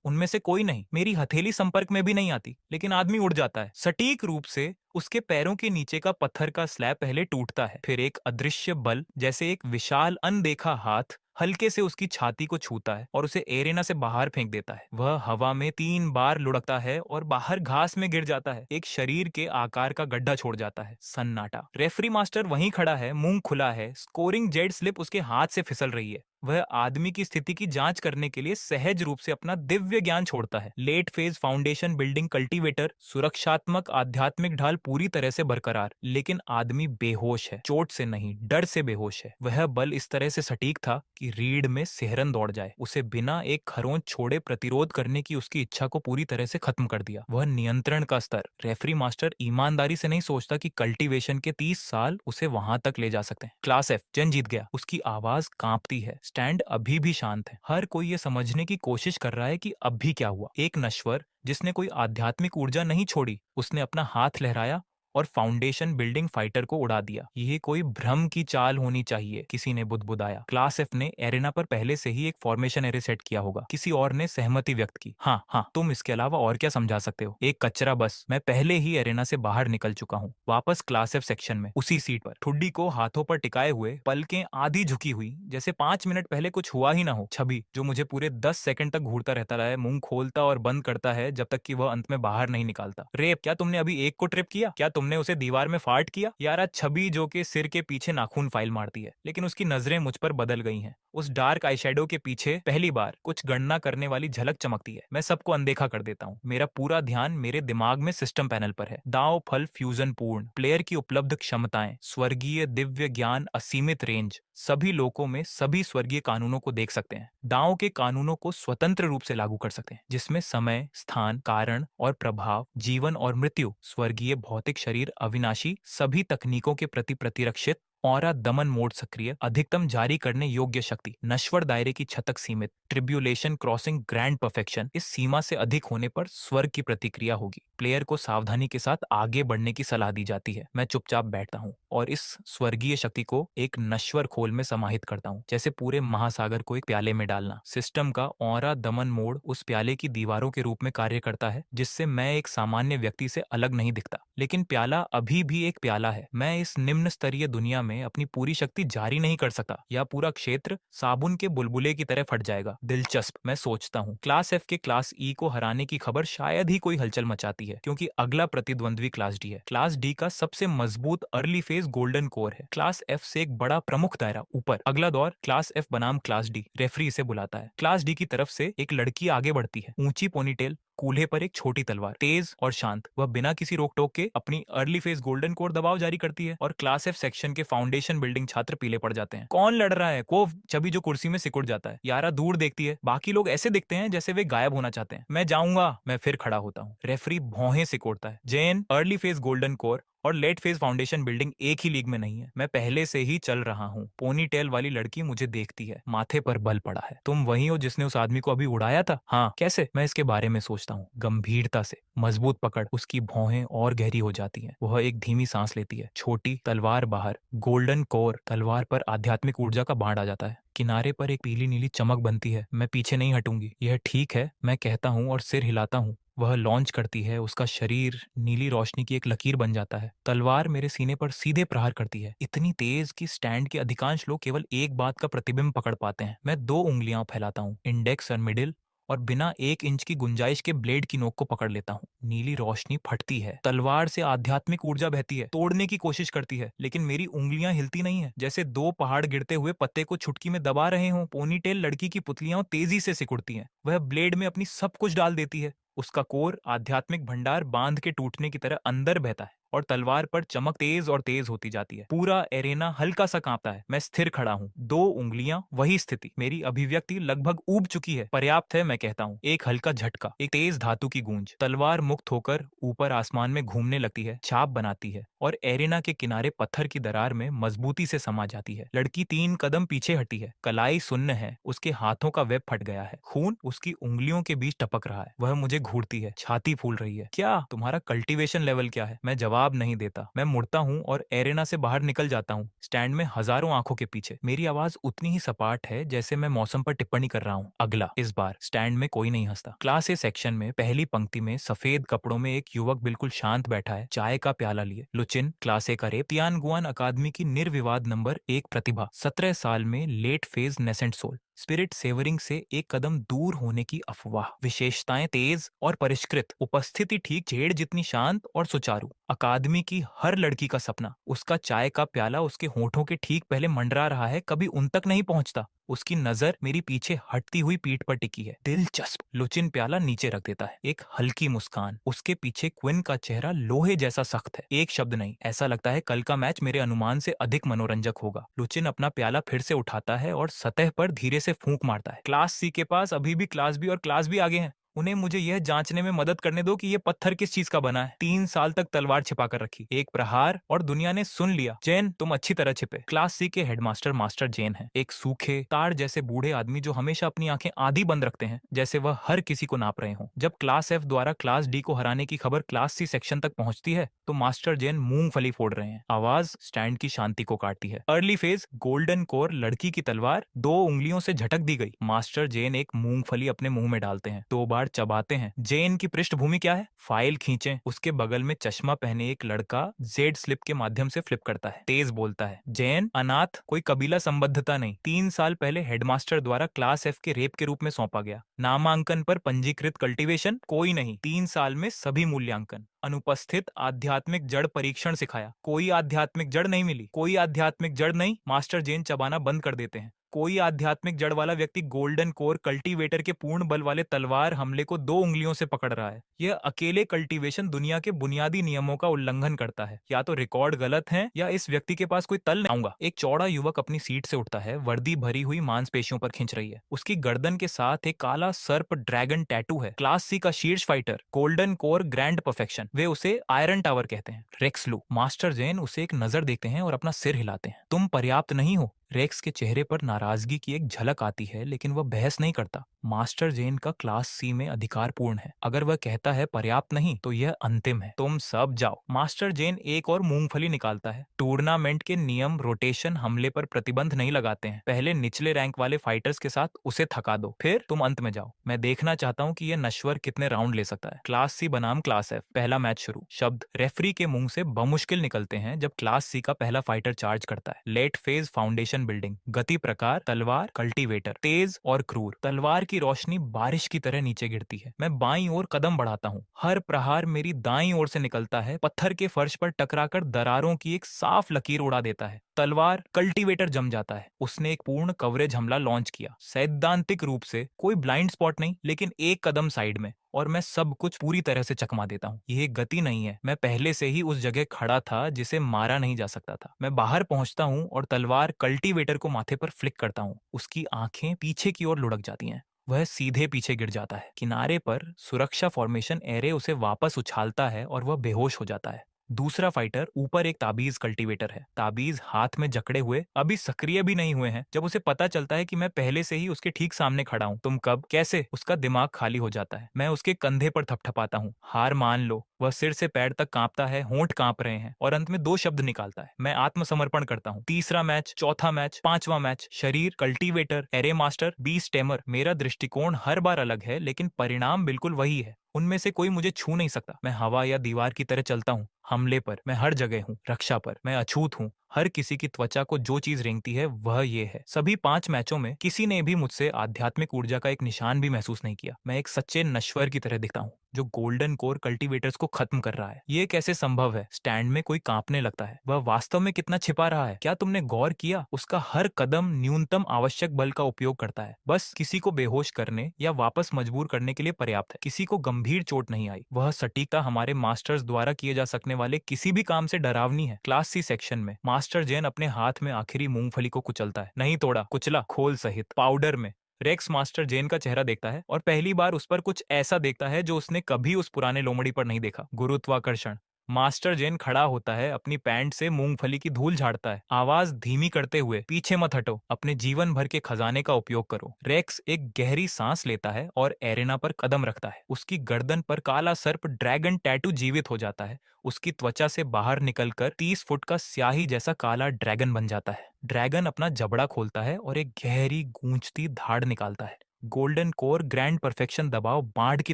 उनमें से कोई नहीं। मेरी हथेली संपर्क में भी नहीं आती, लेकिन आदमी उड़ जाता है। सटीक रूप से उसके पैरों के नीचे का पत्थर का स्लैब पहले टूटता है, फिर एक अदृश्य बल, जैसे एक विशाल अनदेखा हाथ, हल्के से उसकी छाती को छूता है और उसे एरेना से बाहर फेंक देता है। वह हवा में 3 बार लुढ़कता है और बाहर घास में गिर जाता है। एक शरीर के आकार का गड्ढा छोड़ जाता है। सन्नाटा। रेफरी मास्टर वहीं खड़ा है, मुंह खुला है। स्कोरिंग जेड स्लिप उसके हाथ से फिसल रही है। वह आदमी की स्थिति की जांच करने के लिए सहज रूप से अपना दिव्य ज्ञान छोड़ता है। Late phase foundation building cultivator, सुरक्षात्मक आध्यात्मिक ढाल पूरी तरह से बरकरार, लेकिन आदमी बेहोश है। चोट से नहीं, डर से बेहोश है। वह बल इस तरह से सटीक था कि रीढ़ में सिहरन दौड़ जाए। उसे बिना एक खरोंच छोड़े प्रतिरोध करने की उसकी इच्छा को पूरी तरह से खत्म कर दिया। वह नियंत्रण का स्तर। रेफरी मास्टर ईमानदारी से नहीं सोचता कि कल्टीवेशन के 30 साल उसे वहां तक ले जा सकते हैं। क्लास एफ, जन जीत गया। उसकी आवाज कांपती है। स्टैंड अभी भी शांत है। हर कोई ये समझने की कोशिश कर रहा है कि अब भी क्या हुआ। एक नश्वर जिसने कोई आध्यात्मिक ऊर्जा नहीं छोड़ी, उसने अपना हाथ लहराया और फाउंडेशन बिल्डिंग फाइटर को उड़ा दिया। ये कोई भ्रम की चाल होनी चाहिए, किसी ने बुदबुदाया। क्लास एफ ने एरेना पर पहले से ही एक फॉर्मेशन एरे सेट किया होगा। किसी और ने सहमति व्यक्त की। हाँ हाँ, तुम इसके अलावा और क्या समझा सकते हो? एक कचरा बस। मैं पहले ही एरेना से बाहर निकल चुका हूँ, वापस क्लास एफ सेक्शन में, उसी सीट पर, ठुड्डी को हाथों पर टिकाए हुए, पलकें आधी झुकी हुई, जैसे 5 मिनट पहले कुछ हुआ ही ना हो। छवि जो मुझे पूरे 10 सेकंड तक घूरता रहता है, मुंह खोलता और बंद करता है जब तक कि वह अंत में बाहर नहीं निकालता। रेप? क्या तुमने अभी एक को ट्रिप किया? क्या तुमने उसे दीवार में फाड़ किया? यार, छवि जो के सिर के पीछे नाखून फाइल मारती है, लेकिन उसकी नजरें मुझ पर बदल गई हैं। उस डार्क आईशैडो के पीछे पहली बार कुछ गणना करने वाली झलक चमकती है। मैं सबको अनदेखा कर देता हूँ। मेरा पूरा ध्यान मेरे दिमाग में सिस्टम पैनल पर है। दांव फल फ्यूजन पूर्ण, प्लेयर की उपलब्ध क्षमताएं, स्वर्गीय दिव्य ज्ञान, असीमित रेंज, सभी लोकों में सभी स्वर्गीय कानूनों को देख सकते हैं। दांव के कानूनों को स्वतंत्र रूप से लागू कर सकते हैं, जिसमें समय, स्थान, कारण और प्रभाव, जीवन और मृत्यु, स्वर्गीय भौतिक शरीर अविनाशी, सभी तकनीकों के प्रति प्रतिरक्षित, ऑरा दमन मोड सक्रिय, अधिकतम जारी करने योग्य शक्ति, नश्वर दायरे की छतक सीमित, ट्रिब्यूलेशन क्रॉसिंग ग्रैंड परफेक्शन। इस सीमा से अधिक होने पर स्वर्ग की प्रतिक्रिया होगी। प्लेयर को सावधानी के साथ आगे बढ़ने की सलाह दी जाती है। मैं चुपचाप बैठता हूँ और इस स्वर्गीय शक्ति को एक नश्वर खोल में समाहित करता हूँ, जैसे पूरे महासागर को एक प्याले में डालना। सिस्टम का ऑरा दमन मोड उस प्याले की दीवारों के रूप में कार्य करता है, जिससे मैं एक सामान्य व्यक्ति से अलग नहीं दिखता। लेकिन प्याला अभी भी एक प्याला है। मैं इस निम्न स्तरीय दुनिया में अपनी पूरी शक्ति जारी नहीं कर सकता, या पूरा क्षेत्र साबुन के बुलबुले की तरह फट जाएगा। दिलचस्प, मैं सोचता हूँ। क्लास एफ के क्लास ई को हराने की खबर शायद ही कोई हलचल मचाती है, क्योंकि अगला प्रतिद्वंद्वी क्लास डी है। क्लास डी का सबसे मजबूत अर्ली फेज गोल्डन कोर है। क्लास एफ से एक बड़ा प्रमुख दायरा ऊपर। अगला दौर क्लास एफ बनाम क्लास डी। रेफरी इसे बुलाता है। क्लास डी की तरफ से एक लड़की आगे बढ़ती है, ऊंची पोनीटेल, कूल्हे पर एक छोटी तलवार, तेज और शांत। वह बिना किसी रोक टोक के अपनी अर्ली फेज गोल्डन कोर दबाव जारी करती है और क्लास एफ सेक्शन के फाउंडेशन बिल्डिंग छात्र पीले पड़ जाते हैं। कौन लड़ रहा है? कोव। छवि जो कुर्सी में सिकुड़ जाता है। यारा दूर देखती है। बाकी लोग ऐसे दिखते हैं जैसे वे गायब होना चाहते हैं। मैं जाऊंगा। मैं फिर खड़ा होता हूँ। रेफरी भौहें सिकोड़ता है। Jain, early phase golden core और लेट फेज फाउंडेशन बिल्डिंग एक ही लीग में नहीं है। मैं पहले से ही चल रहा हूँ। पोनी टेल वाली लड़की मुझे देखती है। माथे पर बल पड़ा है। तुम वही हो जिसने उस आदमी को अभी उड़ाया था? हाँ। कैसे? मैं इसके बारे में सोचता हूँ गंभीरता से। मजबूत पकड़। उसकी भौहें और गहरी हो जाती हैं। वह एक धीमी सांस लेती है। छोटी तलवार बाहर। Golden core. तलवार पर आध्यात्मिक ऊर्जा का बाण आ जाता है। किनारे पर एक पीली नीली चमक बनती है। मैं पीछे नहीं हटूंगी। यह ठीक है, मैं कहता हूँ और सिर हिलाता हूँ। वह लॉन्च करती है। उसका शरीर नीली रोशनी की एक लकीर बन जाता है। तलवार मेरे सीने पर सीधे प्रहार करती है, इतनी तेज कि स्टैंड के अधिकांश लोग केवल एक बात का प्रतिबिंब पकड़ पाते हैं। मैं 2 उंगलियां फैलाता हूँ, इंडेक्स और मिडिल, और बिना 1 इंच की गुंजाइश के ब्लेड की नोक को पकड़ लेता हूँ। नीली रोशनी फटती है। तलवार से आध्यात्मिक ऊर्जा बहती है, तोड़ने की कोशिश करती है, लेकिन मेरी उंगलियां हिलती नहीं है, जैसे 2 पहाड़ गिरते हुए पत्ते को छुटकी में दबा रहे हों। पोनीटेल लड़की की पुतलियां तेजी से सिकुड़ती हैं। वह ब्लेड में अपनी सब कुछ डाल देती है। उसका कोर आध्यात्मिक भंडार बांध के टूटने की तरह अंदर बहता है और तलवार पर चमक तेज और तेज होती जाती है। पूरा एरेना हल्का सा कांपता है। मैं स्थिर खड़ा हूँ, 2 उंगलियां, वही स्थिति। मेरी अभिव्यक्ति लगभग ऊब चुकी है। पर्याप्त है, मैं कहता हूँ। एक हल्का झटका, एक तेज धातु की गूंज। तलवार मुक्त होकर ऊपर आसमान में घूमने लगती है, छाप बनाती है और एरेना के किनारे पत्थर की दरार में मजबूती से समा जाती है। लड़की 3 कदम पीछे हटी है। कलाई सुन्न है। उसके हाथों का वेब फट गया है। खून उसकी उंगलियों के बीच टपक रहा है। वह मुझे घूरती है, छाती फूल रही है। क्या तुम्हारा कल्टीवेशन लेवल क्या है? मैं जवाब नहीं देता। मैं मुड़ता हूँ और एरेना से बाहर निकल जाता हूँ। स्टैंड में हजारों आंखों के पीछे मेरी आवाज उतनी ही सपाट है जैसे मैं मौसम पर टिप्पणी कर रहा हूँ। अगला। इस बार स्टैंड में कोई नहीं हंसता। क्लास ए सेक्शन में पहली पंक्ति में सफेद कपड़ों में एक युवक बिल्कुल शांत बैठा है, चाय का प्याला लिए। लुचिन, क्लास ए का रेप। तियानगुआन अकादमी की निर्विवाद नंबर 1 प्रतिभा। 17 साल में late phase nascent soul. Spirit severing से एक कदम दूर होने की अफवाह। विशेषताएं तेज और परिष्कृत। उपस्थिति ठीक जेड़ जितनी शांत और सुचारू। अकादमी की हर लड़की का सपना। उसका चाय का प्याला उसके होठों के ठीक पहले मंडरा रहा है, कभी उन तक नहीं पहुंचता। उसकी नजर मेरी पीछे हटती हुई पीठ पर टिकी है। दिलचस्प। लुचिन प्याला नीचे रख देता है। एक हल्की मुस्कान। उसके पीछे क्विन का चेहरा लोहे जैसा सख्त है। एक शब्द नहीं। ऐसा लगता है कल का मैच मेरे अनुमान से अधिक मनोरंजक होगा। लुचिन अपना प्याला फिर से उठाता है और सतह पर धीरे से फूंक मारता है। क्लास सी के पास अभी भी क्लास बी और क्लास बी आगे हैं। उन्हें मुझे यह जांचने में मदद करने दो कि यह पत्थर किस चीज का बना है। 3 साल तक तलवार छिपा कर रखी, एक प्रहार और दुनिया ने सुन लिया। जैन, तुम अच्छी तरह छिपे। क्लास सी के हेडमास्टर मास्टर जैन है, एक सूखे तार जैसे बूढ़े आदमी जो हमेशा अपनी आंखें आधी बंद रखते हैं, जैसे वह हर किसी को नाप रहे हों। जब क्लास एफ द्वारा क्लास डी को हराने की खबर क्लास सी सेक्शन तक पहुंचती है तो मास्टर जैन मूंगफली फोड़ रहे हैं। आवाज स्टैंड की शांति को काटती है। अर्ली फेज, गोल्डन कोर लड़की की तलवार 2 उंगलियों से झटक दी गई। मास्टर जैन एक मूंगफली अपने मुंह में डालते हैं, 2 बार चबाते हैं। जैन की पृष्ठभूमि क्या है? फाइल खींचे। उसके बगल में चश्मा पहने एक लड़का जेड स्लिप के माध्यम से फ्लिप करता है, तेज बोलता है। जैन, अनाथ, कोई कबीला संबद्धता नहीं, 3 साल पहले हेडमास्टर द्वारा क्लास एफ के रेप के रूप में सौंपा गया। नामांकन पर पंजीकृत कल्टीवेशन कोई नहीं, 3 साल में सभी मूल्यांकन। अनुपस्थित आध्यात्मिक जड़ परीक्षण सिखाया, कोई आध्यात्मिक जड़ नहीं मिली। कोई आध्यात्मिक जड़ नहीं। मास्टर जैन चबाना बंद कर देते हैं। कोई आध्यात्मिक जड़ वाला व्यक्ति गोल्डन कोर कल्टीवेटर के पूर्ण बल वाले तलवार हमले को 2 उंगलियों से पकड़ रहा है। यह अकेले कल्टीवेशन दुनिया के बुनियादी नियमों का उल्लंघन करता है। या तो रिकॉर्ड गलत है या इस व्यक्ति के पास कोई तल नहीं। आऊंगा। एक चौड़ा युवक अपनी सीट से उठता है, वर्दी भरी हुई मांसपेशियों पर खिंच रही है। उसकी गर्दन के साथ एक काला सर्प ड्रैगन टैटू है। क्लास सी का शीर्ष fighter, golden core grand perfection, वे उसे आयरन टावर कहते हैं। रेक्स लू। मास्टर जैन उसे एक नजर देखते हैं और अपना सिर हिलाते हैं। तुम पर्याप्त नहीं हो। रेक्स के चेहरे पर नाराजगी की एक झलक आती है, लेकिन वह बहस नहीं करता। मास्टर जैन का क्लास सी में अधिकारपूर्ण है। अगर वह कहता है पर्याप्त नहीं तो यह अंतिम है। तुम सब जाओ। मास्टर जैन एक और मूंगफली निकालता है। टूर्नामेंट के नियम रोटेशन हमले पर प्रतिबंध नहीं लगाते हैं। पहले निचले रैंक वाले फाइटर्स के साथ उसे थका दो, फिर तुम अंत में जाओ। मैं देखना चाहता हूँ कि यह नश्वर कितने राउंड ले सकता है। क्लास सी बनाम क्लास एफ, पहला मैच शुरू। शब्द रेफरी के मुंह से बमुश्किल निकलते हैं जब क्लास सी का पहला फाइटर चार्ज करता है। Late phase foundation building. गति प्रकार तलवार कल्टीवेटर, तेज और क्रूर। तलवार की रोशनी बारिश की तरह नीचे गिरती है। मैं बाईं ओर कदम बढ़ाता हूँ। हर प्रहार मेरी दाईं ओर से निकलता है, पत्थर के फर्श पर टकराकर दरारों की एक साफ लकीर उड़ा देता है। तलवार कल्टीवेटर जम जाता है। उसने एक पूर्ण कवरेज हमला लॉन्च किया। सैद्धांतिक रूप से कोई ब्लाइंड स्पॉट नहीं, लेकिन एक कदम साइड में और मैं सब कुछ पूरी तरह से चकमा देता हूँ। यह गति नहीं है, मैं पहले से ही उस जगह खड़ा था जिसे मारा नहीं जा सकता था। मैं बाहर पहुंचता हूँ और तलवार कल्टीवेटर को माथे पर फ्लिक करता हूँ। उसकी आंखें पीछे की ओर लुढ़क जाती हैं। वह सीधे पीछे गिर जाता है। किनारे पर सुरक्षा फॉर्मेशन एरे उसे वापस उछालता है और वह बेहोश हो जाता है। दूसरा फाइटर ऊपर एक ताबीज कल्टीवेटर है। ताबीज हाथ में जकड़े हुए, अभी सक्रिय भी नहीं हुए हैं। जब उसे पता चलता है कि मैं पहले से ही उसके ठीक सामने खड़ा हूँ। तुम कब, कैसे? उसका दिमाग खाली हो जाता है। मैं उसके कंधे पर थपथपाता हूँ। हार मान लो। वह सिर से पैर तक कांपता है, होंठ कांप रहे हैं और अंत में 2 शब्द निकालता है। मैं आत्मसमर्पण करता हूँ। तीसरा मैच, चौथा मैच, पांचवा मैच। शरीर cultivator, array master, beast tamer. मेरा दृष्टिकोण हर बार अलग है, लेकिन परिणाम बिल्कुल वही है। उनमें से कोई मुझे छू नहीं सकता। मैं हवा या दीवार की तरह चलता हूँ। हमले पर मैं हर जगह हूँ, रक्षा पर मैं अछूत हूँ। हर किसी की त्वचा को जो चीज रेंगती है वह ये है। सभी 5 मैचों में किसी ने भी मुझसे आध्यात्मिक ऊर्जा का एक निशान भी महसूस नहीं किया। मैं एक सच्चे नश्वर की तरह दिखता हूँ जो गोल्डन कोर कल्टीवेटर्स को खत्म कर रहा है। ये कैसे संभव है? स्टैंड में कोई कांपने लगता है। वह वास्तव में कितना छिपा रहा है? क्या तुमने गौर किया? उसका हर कदम न्यूनतम आवश्यक बल का उपयोग करता है, बस किसी को बेहोश करने या वापस मजबूर करने के लिए पर्याप्त है। किसी को गंभीर चोट नहीं आई। वह सटीकता हमारे मास्टर्स द्वारा किए जा सकने वाले किसी भी काम से डरावनी है। क्लास सी सेक्शन में मास्टर जैन अपने हाथ में आखिरी मूंगफली को कुचलता है। नहीं तोड़ा, कुचला, खोल सहित, पाउडर में। रेक्स मास्टर जैन का चेहरा देखता है और पहली बार उस पर कुछ ऐसा देखता है जो उसने कभी उस पुराने लोमड़ी पर नहीं देखा। गुरुत्वाकर्षण। मास्टर जैन खड़ा होता है, अपनी पैंट से मूंगफली की धूल झाड़ता है, आवाज धीमी करते हुए, पीछे मत हटो, अपने जीवन भर के खजाने का उपयोग करो। रेक्स एक गहरी सांस लेता है और एरेना पर कदम रखता है। उसकी गर्दन पर काला सर्प ड्रैगन टैटू जीवित हो जाता है। उसकी त्वचा से बाहर निकलकर 30 फुट का स्याही जैसा काला ड्रैगन बन जाता है। ड्रैगन अपना जबड़ा खोलता है और एक गहरी गूंजती धाड़ निकालता है। गोल्डन कोर ग्रैंड परफेक्शन दबाव बाढ़ की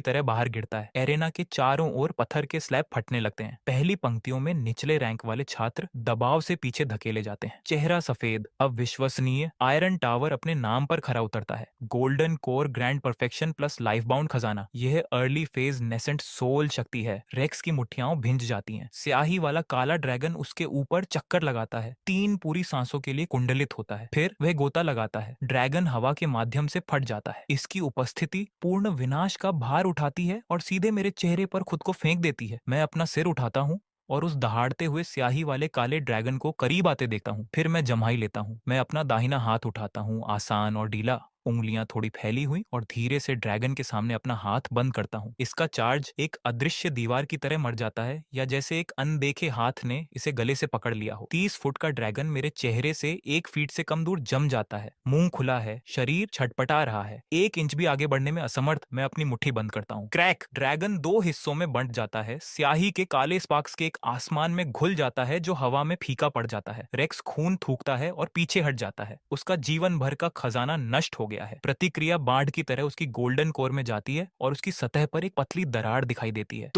तरह बाहर गिरता है। एरेना के चारों ओर पत्थर के स्लैब फटने लगते हैं। पहली पंक्तियों में निचले रैंक वाले छात्र दबाव से पीछे धकेले जाते हैं। चेहरा सफेद, अविश्वसनीय। आयरन टावर अपने नाम पर खरा उतरता है। Golden core grand perfection plus life bound खजाना। यह अर्ली फेज नेसेंट सोल शक्ति है। रेक्स की मुठ्ठियां भिंज जाती हैं। स्याही वाला काला ड्रैगन उसके ऊपर चक्कर लगाता है। 3 पूरी सांसों के लिए कुंडलित होता है। फिर वह गोता लगाता है। ड्रैगन हवा के माध्यम से फट जाता है। इसकी उपस्थिति पूर्ण विनाश का भार उठाती है और सीधे मेरे चेहरे पर खुद को फेंक देती है। मैं अपना सिर उठाता हूँ और उस दहाड़ते हुए स्याही वाले काले ड्रैगन को करीब आते देखता हूँ। फिर मैं जम्हाई लेता हूँ। मैं अपना दाहिना हाथ उठाता हूँ, आसान और ढीला। उंगलियां थोड़ी फैली हुई और धीरे से ड्रैगन के सामने अपना हाथ बंद करता हूँ। इसका चार्ज एक अदृश्य दीवार की तरह मर जाता है, या जैसे एक अनदेखे हाथ ने इसे गले से पकड़ लिया हो। 30 फुट का ड्रैगन मेरे चेहरे से 1 फीट से कम दूर जम जाता है। मुंह खुला है, शरीर छटपटा रहा है। 1 इंच भी आगे बढ़ने में असमर्थ मैं अपनी मुट्ठी बंद करता हूँ। क्रैक! ड्रैगन 2 हिस्सों में बंट जाता है। स्याही के काले स्पार्क्स के एक आसमान में घुल जाता है जो हवा में फीका पड़ जाता है। रेक्स खून थूकता है और पीछे हट जाता है। उसका जीवन भर का खजाना नष्ट हो गया है। प्रतिक्रिया बाढ़ की तरह उसकी गोल्डन कोर में जाती है और उसकी सतह पर एक पतली दरार दिखाई देती है।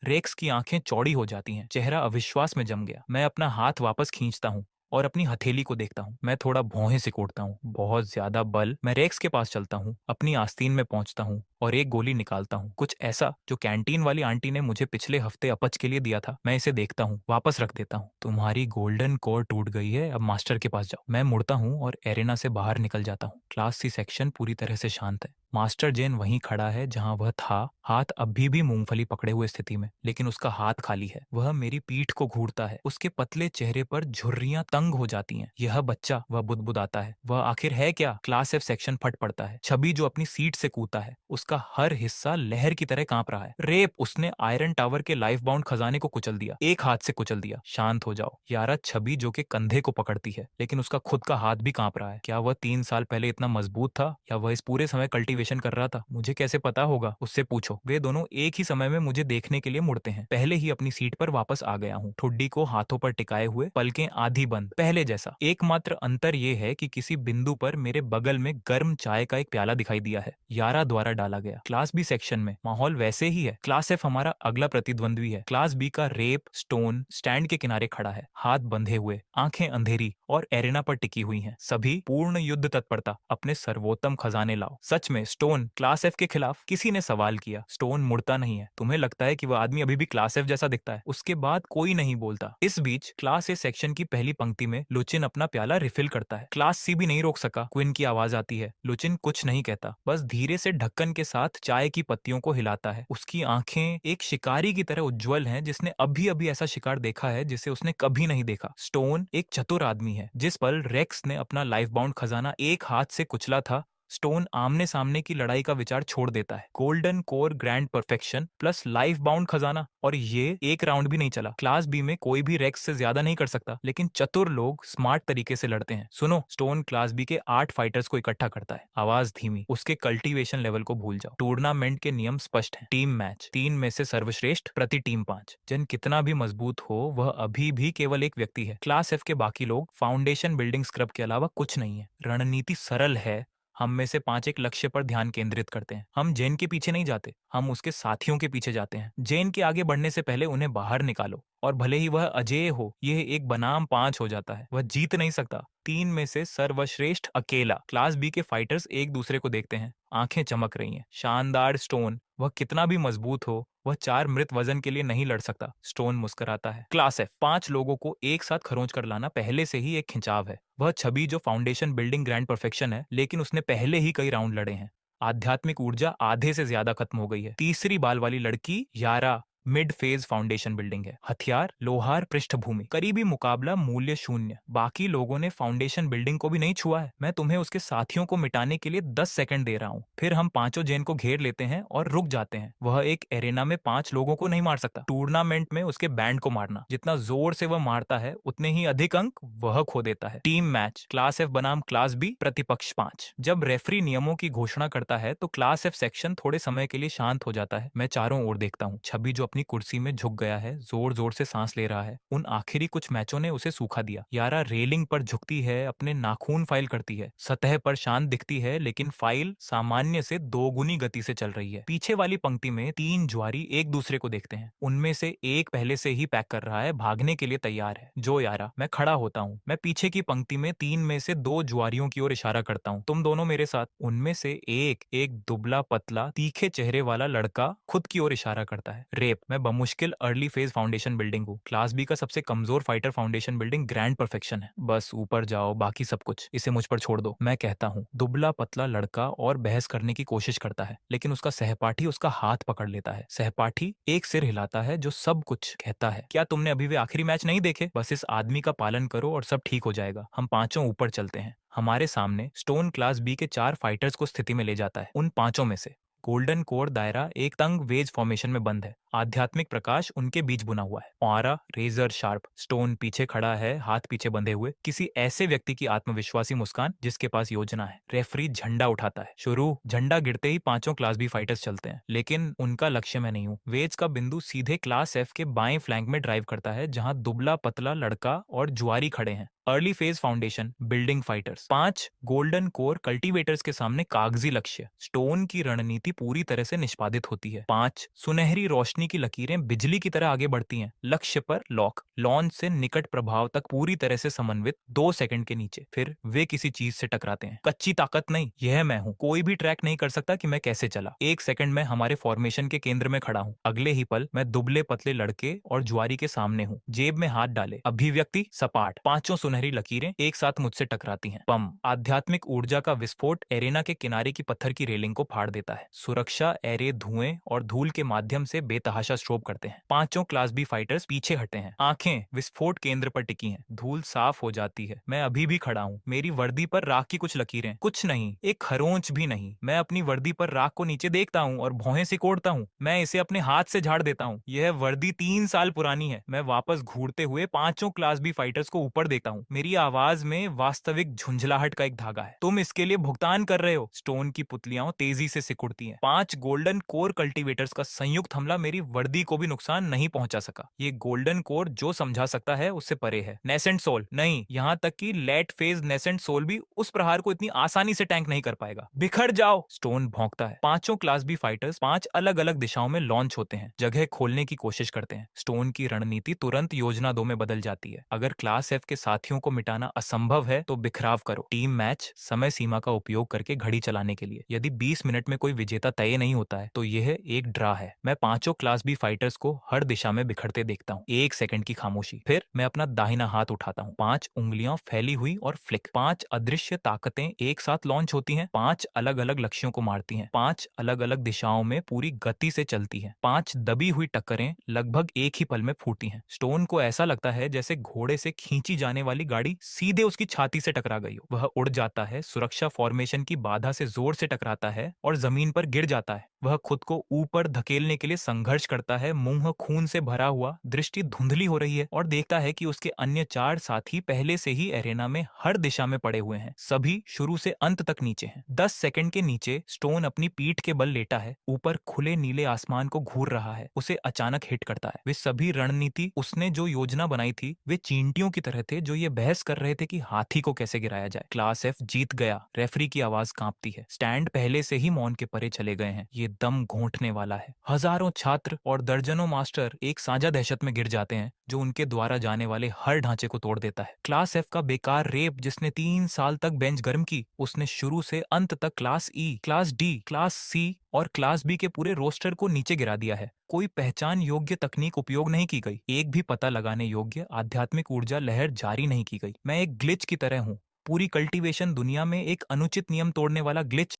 रेक्स की आंखें चौड़ी हो जाती हैं। चेहरा अविश्वास में जम गया। मैं अपना हाथ वापस खींचता हूँ और अपनी हथेली को देखता हूँ। मैं थोड़ा भौहें सिकोड़ता हूँ। बहुत ज्यादा बल। मैं रेक्स के पास चलता हूँ, अपनी आस्तीन में पहुंचता हूँ और एक गोली निकालता हूँ। कुछ ऐसा जो कैंटीन वाली आंटी ने मुझे पिछले हफ्ते अपच के लिए दिया था। मैं इसे देखता हूँ, वापस रख देता हूँ। तुम्हारी गोल्डन कोर टूट गई है, अब मास्टर के पास जाओ। मैं मुड़ता हूँ और एरेना से बाहर निकल जाता हूँ। क्लास सी सेक्शन पूरी तरह से शांत है। मास्टर जेन वहीं खड़ा है जहां वह था, हाथ अभी भी मूंगफली पकड़े हुए स्थिति में, लेकिन उसका हाथ खाली है। वह मेरी पीठ को घूरता है। उसके पतले चेहरे पर झुर्रियां तंग हो जाती हैं। यह बच्चा, वह बुदबुदाता है, वह आखिर है क्या? क्लास एफ सेक्शन फट पड़ता है। छवि जो अपनी सीट से कूदता है, उसका हर हिस्सा लहर की तरह कांप रहा है। रेप! उसने आयरन टावर के लाइफ बाउंड खजाने को कुचल दिया, एक हाथ से कुचल दिया। शांत हो जाओ यारा। छवि जो के कंधे को पकड़ती है, लेकिन उसका खुद का हाथ भी कांप रहा है। क्या वह 3 साल पहले इतना मजबूत था, या वह इस पूरे समय कल्टीवेशन कर रहा था? मुझे कैसे पता होगा? उससे पूछो। वे दोनों एक ही समय में मुझे देखने के लिए मुड़ते हैं। पहले ही अपनी सीट पर वापस आ गया हूँ, ठुड्डी को हाथों पर टिकाए हुए, पलकें आधी बंद, पहले जैसा। एकमात्र अंतर यह है कि किसी बिंदु पर मेरे बगल में गर्म चाय का एक प्याला दिखाई दिया है, यारा द्वारा डाला गया। क्लास बी सेक्शन में माहौल वैसे ही है। क्लास एफ हमारा अगला प्रतिद्वंद्वी है। क्लास बी का रेप स्टोन स्टैंड के किनारे खड़ा है, हाथ बंधे हुए, आंखें अंधेरी और एरेना पर टिकी हुई हैं। सभी पूर्ण युद्ध तत्परता। अपने सर्वोत्तम खजाने लाओ। सच में स्टोन क्लास एफ के खिलाफ? किसी ने सवाल किया। स्टोन मुड़ता नहीं है। तुम्हें लगता है कि वह आदमी अभी भी क्लास एफ जैसा दिखता है? उसके बाद कोई नहीं बोलता। इस बीच क्लास ए सेक्शन की पहली पंक्ति में लुचिन अपना प्याला रिफिल करता है। क्लास सी भी नहीं रोक सका। क्विन की आवाज आती है। लुचिन कुछ नहीं कहता, बस धीरे से ढक्कन के साथ चाय की पत्तियों को हिलाता है। उसकी आंखें एक शिकारी की तरह उज्जवल हैं, जिसने अभी अभी ऐसा शिकार देखा है जिसे उसने कभी नहीं देखा। स्टोन एक चतुर आदमी है। जिस पल रेक्स ने अपना लाइफ बाउंड खजाना एक हाथ से कुचला था, स्टोन आमने सामने की लड़ाई का विचार छोड़ देता है। Golden core grand perfection plus life bound खजाना, और ये एक राउंड भी नहीं चला। क्लास बी में कोई भी रेक्स से ज्यादा नहीं कर सकता, लेकिन चतुर लोग स्मार्ट तरीके से लड़ते हैं। सुनो, स्टोन क्लास बी के 8 फाइटर्स को इकट्ठा करता है। आवाज धीमी। उसके कल्टीवेशन लेवल को भूल जाओ। टूर्नामेंट के नियम स्पष्ट हैं। टीम मैच, 3 में से सर्वश्रेष्ठ प्रति टीम 5। जन कितना भी मजबूत हो, वह अभी भी केवल एक व्यक्ति है। क्लास एफ के बाकी लोग फाउंडेशन बिल्डिंग स्क्रब के अलावा कुछ नहीं है। रणनीति सरल है। हम में से 5 एक लक्ष्य पर ध्यान केंद्रित करते हैं। हम जेन के पीछे नहीं जाते, हम उसके साथियों के पीछे जाते हैं। जेन के आगे बढ़ने से पहले उन्हें बाहर निकालो, और भले ही वह अजेय हो, यह एक बनाम 5 हो जाता है। वह जीत नहीं सकता। 3 में से सर्वश्रेष्ठ अकेला। क्लास बी के फाइटर्स एक दूसरे को देखते हैं, आंखें चमक रही हैं। शानदार स्टोन, वह कितना भी मजबूत हो, वह 4 मृत वजन के लिए नहीं लड़ सकता। स्टोन मुस्कुराता है। क्लास एफ, 5 लोगों को एक साथ खरोंच कर लाना पहले से ही एक खिंचाव है। वह छवि जो फाउंडेशन बिल्डिंग ग्रैंड परफेक्शन है, लेकिन उसने पहले ही कई राउंड लड़े हैं। आध्यात्मिक ऊर्जा आधे से ज्यादा खत्म हो गई है। तीसरी बाल वाली लड़की यारा मिड फेज फाउंडेशन बिल्डिंग है। हथियार लोहार पृष्ठभूमि, करीबी मुकाबला मूल्य 0। बाकी लोगों ने फाउंडेशन बिल्डिंग को भी नहीं छुआ है। मैं तुम्हें उसके साथियों को मिटाने के लिए 10 सेकंड दे रहा हूँ, फिर हम पांचों जेन को घेर लेते हैं और रुक जाते हैं। वह एक एरेना में 5 लोगों को नहीं मार सकता। टूर्नामेंट में उसके बैंड को मारना, जितना जोर से वह मारता है उतने ही अधिक अंक वह खो देता है। टीम मैच, क्लास एफ बनाम क्लास बी, प्रतिपक्ष 5। जब रेफरी नियमों की घोषणा करता है तो क्लास एफ सेक्शन थोड़े समय के लिए शांत हो जाता है। मैं चारों ओर देखता हूँ। छवि जो अपनी कुर्सी में झुक गया है, जोर जोर से सांस ले रहा है। उन आखिरी कुछ मैचों ने उसे सूखा दिया। यारा रेलिंग पर झुकती है, अपने नाखून फाइल करती है। सतह पर शांत दिखती है, लेकिन फाइल सामान्य से 2 गुनी गति से चल रही है। पीछे वाली पंक्ति में 3 जुआरी एक दूसरे को देखते हैं। उनमें से एक पहले से ही पैक कर रहा है, भागने के लिए तैयार है। जो यारा। मैं खड़ा होता हूँ। मैं पीछे की पंक्ति में 3 में से 2 जुआरियों की ओर इशारा करता हूँ। तुम दोनों मेरे साथ। उनमें से एक दुबला पतला तीखे चेहरे वाला लड़का खुद की ओर इशारा करता है। रेप। मैं बमुश्किल अर्ली फेज फाउंडेशन बिल्डिंग हूँ। क्लास बी का सबसे कमजोर fighter foundation building grand perfection है। बस ऊपर जाओ, बाकी सब कुछ इसे मुझ पर छोड़ दो, मैं कहता हूँ। दुबला पतला लड़का और बहस करने की कोशिश करता है, लेकिन उसका सहपाठी उसका हाथ पकड़ लेता है। सहपाठी एक सिर हिलाता है जो सब कुछ कहता है। क्या तुमने अभी वे आखिरी मैच नहीं देखे? बस इस आदमी का पालन करो और सब ठीक हो जाएगा। हम पांचों ऊपर चलते हैं। हमारे सामने स्टोन क्लास बी के 4 फाइटर्स को स्थिति में ले जाता है। उन पांचों में से गोल्डन कोर दायरा एक तंग वेज फॉर्मेशन में बंद है। आध्यात्मिक प्रकाश उनके बीच बुना हुआ है। Aura razor sharp. स्टोन पीछे खड़ा है, हाथ पीछे बंधे हुए, किसी ऐसे व्यक्ति की आत्मविश्वासी मुस्कान जिसके पास योजना है। रेफरी झंडा उठाता है। शुरू। झंडा गिरते ही पांचों क्लास बी फाइटर्स चलते हैं, लेकिन उनका लक्ष्य मैं नहीं हूँ। वेज का बिंदु सीधे क्लास एफ के बाएं फ्लैंक में ड्राइव करता है, जहां दुबला पतला लड़का और जुआरी खड़े हैं। Early phase foundation building fighters. 5 golden core cultivators के सामने कागजी लक्ष्य। स्टोन की रणनीति पूरी तरह से निष्पादित होती है। 5 सुनहरी रोशनी की लकीरें बिजली की तरह आगे बढ़ती हैं। लक्ष्य पर लॉक। लॉन्च से निकट प्रभाव तक पूरी तरह से समन्वित। 2 सेकंड के नीचे फिर वे किसी चीज से टकराते हैं। कच्ची ताकत नहीं, यह मैं हूँ। कोई भी ट्रैक नहीं कर सकता कि मैं कैसे चला। 1 सेकंड में हमारे फॉर्मेशन के केंद्र में खड़ा हूँ। अगले ही पल मैं दुबले पतले लड़के और जुआरी के सामने हूँ। जेब में हाथ डाले, अभिव्यक्ति सपाट। पांचों सुनहरी लकीरें एक साथ मुझसे टकराती हैं। बम। आध्यात्मिक ऊर्जा का विस्फोट एरेना के किनारे की पत्थर की रेलिंग को फाड़ देता है। सुरक्षा एरे धुएं और धूल के माध्यम से बेतहाशा स्ट्रोब करते हैं। पांचों क्लास बी फाइटर्स पीछे हटे हैं। आंखें विस्फोट केंद्र पर टिकी हैं। धूल साफ हो जाती है। मैं अभी भी खड़ा हूँ। मेरी वर्दी पर राख की कुछ लकीरें। कुछ नहीं, एक खरोंच भी नहीं। मैं अपनी वर्दी पर राख को नीचे देखता हूँ और भौहें सिकोड़ता हूँ। मैं इसे अपने हाथ से झाड़ देता हूँ। यह वर्दी 3 साल पुरानी है। मैं वापस घूरते हुए पांचों क्लास बी फाइटर्स को ऊपर देखता हूँ। मेरी आवाज में वास्तविक झुंझलाहट का एक धागा है। तुम इसके लिए भुगतान कर रहे हो। स्टोन की पुतलियां तेजी से सिकुड़ती हैं। 5 गोल्डन कोर कल्टीवेटर्स का संयुक्त हमला मेरी वर्दी को भी नुकसान नहीं पहुंचा सका। ये गोल्डन कोर जो समझा सकता है उससे परे है। नेसेंट सोल नहीं, यहाँ तक कि लेट फेज नेसेंट सोल भी उस प्रहार को इतनी आसानी से टैंक नहीं कर पाएगा। बिखर जाओ, स्टोन भौंकता है। पांचों क्लास बी फाइटर्स 5 अलग अलग दिशाओं में लॉन्च होते हैं, जगह खोलने की कोशिश करते हैं। स्टोन की रणनीति तुरंत योजना 2 में बदल जाती है। अगर क्लास एफ के साथियों को मिटाना असंभव है तो बिखराव करो। टीम मैच समय सीमा का उपयोग करके घड़ी चलाने के लिए। यदि 20 मिनट में कोई विजेता तय नहीं होता है तो यह एक ड्रा है। मैं पांचों क्लास बी फाइटर्स को हर दिशा में बिखरते देखता हूँ। 1 सेकंड की खामोशी। फिर मैं अपना दाहिना हाथ उठाता हूँ। 5 उंगलियां फैली हुई और फ्लिक। 5 अदृश्य ताकतें एक साथ लॉन्च होती हैं। 5 अलग अलग लक्ष्यों को मारती हैं। 5 अलग अलग दिशाओं में पूरी गति से चलती हैं। 5 दबी हुई टक्करें लगभग एक ही पल में फूटी हैं। स्टोन को ऐसा लगता है जैसे घोड़े से खींची जाने वाली गाड़ी सीधे उसकी छाती से टकरा गई हो। वह उड़ जाता है, सुरक्षा फॉर्मेशन की बाधा से जोर से टकराता है और जमीन पर गिर जाता है। वह खुद को ऊपर धकेलने के लिए संघर्ष करता है। मुंह खून से भरा हुआ, दृष्टि धुंधली हो रही है और देखता है कि उसके अन्य 4 साथी पहले से ही एरेना में हर दिशा में पड़े हुए हैं। सभी शुरू से अंत तक नीचे हैं। 10 सेकंड के नीचे स्टोन अपनी पीठ के बल लेटा है। ऊपर खुले नीले आसमान को घूर रहा है। उसे अचानक हिट करता है। वे सभी रणनीति उसने जो योजना बनाई थी, वे चींटियों की तरह थे जो ये बहस कर रहे थे कि हाथी को कैसे गिराया जाए। क्लास एफ जीत गया। रेफरी की आवाज कांपती है। स्टैंड पहले से ही मौन के परे चले गए हैं। ये दम घोंटने वाला है। हजारों छात्र और दर्जनों मास्टर एक साझा दहशत में गिर जाते हैं जो उनके द्वारा जाने वाले हर ढांचे को तोड़ देता है। क्लास एफ का बेकार रेप जिसने 3 साल तक बेंच गर्म की, उसने शुरू से अंत तक class E, class D, class C और क्लास बी के पूरे रोस्टर को नीचे गिरा दिया है। कोई पहचान योग्य तकनीक उपयोग नहीं की गई। एक भी पता लगाने योग्य आध्यात्मिक ऊर्जा लहर जारी नहीं की गई। मैं एक ग्लिच की तरह हूँ। पूरी कल्टीवेशन दुनिया में एक अनुचित नियम तोड़ने वाला ग्लिच